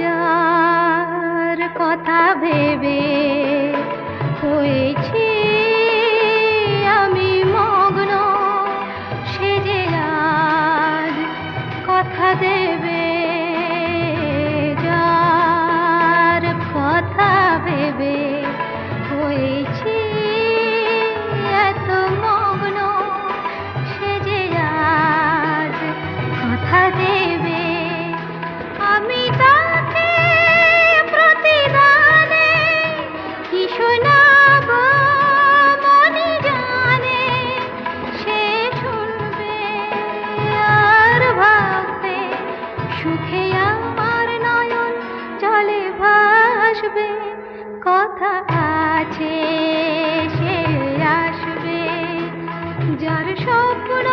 যার কথা ভেবে হয়েছি আমি মগ্ন সে যে আজ কথা দেবে। যার কথা ভেবে হয়েছি এত মগ্ন সে যে আজ কথা দেবে। আমি তাকে প্রতিদানে কি শোনাব মনে জানে সে শুনবে আর ভাববে সুখে আমার নয়ন জলে ভাসবে কথা আছে সে আসবে। যার স্বপ্ন